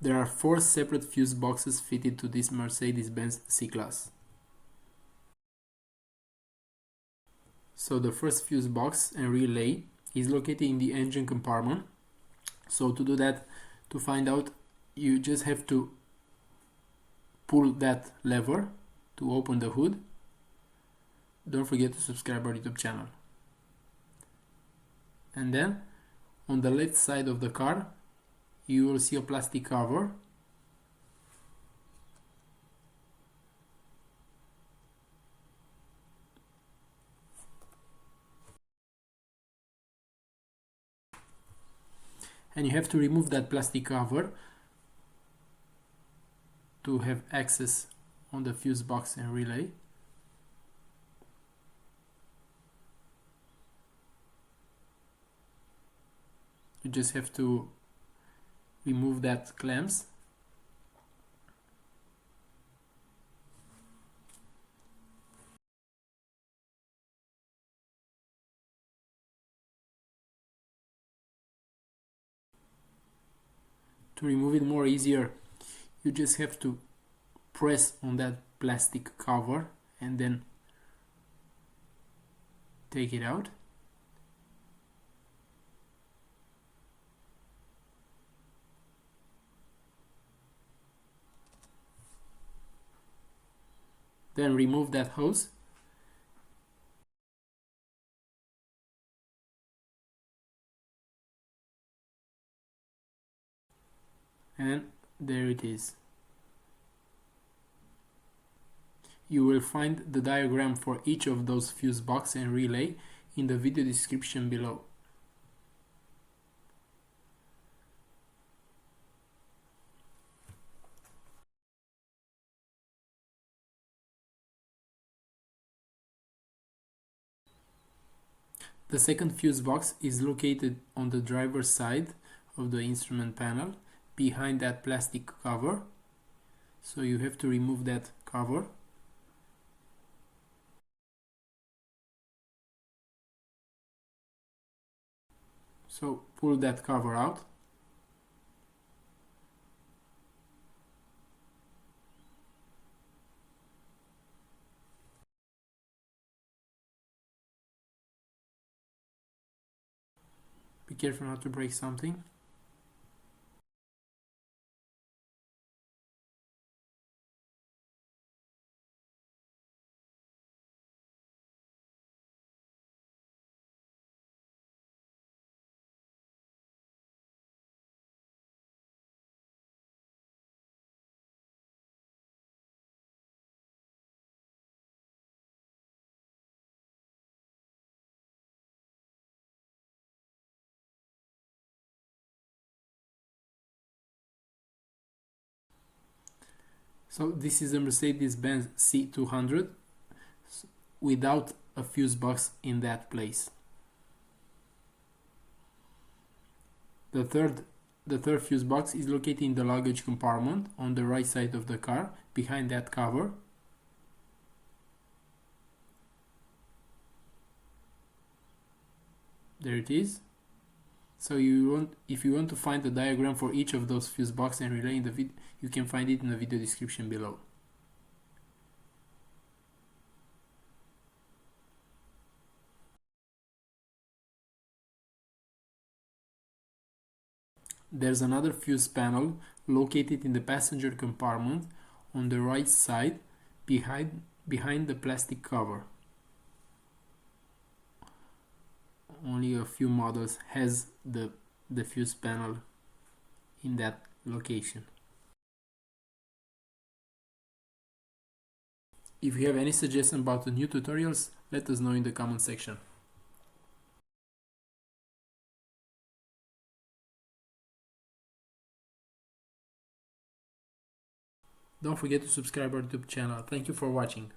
There are 4 separate fuse boxes fitted to this Mercedes-Benz C-Class. So the first fuse box and relay is located in the engine compartment. So to do that, to find out, you just have to pull that lever to open the hood. Don't forget to subscribe our YouTube channel. And then on the left side of the car, you will see a plastic cover. And you have to remove that plastic cover to have access on the fuse box and relay. You just have to remove that clamps. To remove it more easier, you just have to press on that plastic cover and then take it out. Then remove that hose. And there it is. You will find the diagram for each of those fuse box and relay in the video description below. The second fuse box is located on the driver's side of the instrument panel, behind that plastic cover. So you have to remove that cover. So pull that cover out. Be careful not to break something. So this is a Mercedes-Benz C200 without a fuse box in that place. The third fuse box is located in the luggage compartment on the right side of the car, behind that cover. There it is. So if you want to find the diagram for each of those fuse box and relay in the video, you can find it in the video description below. There's another fuse panel located in the passenger compartment on the right side, behind the plastic cover. Only a few models has the fuse panel in that location. If you have any suggestions about the new tutorials, let us know in the comment section. Don't forget to subscribe our YouTube channel. Thank you for watching.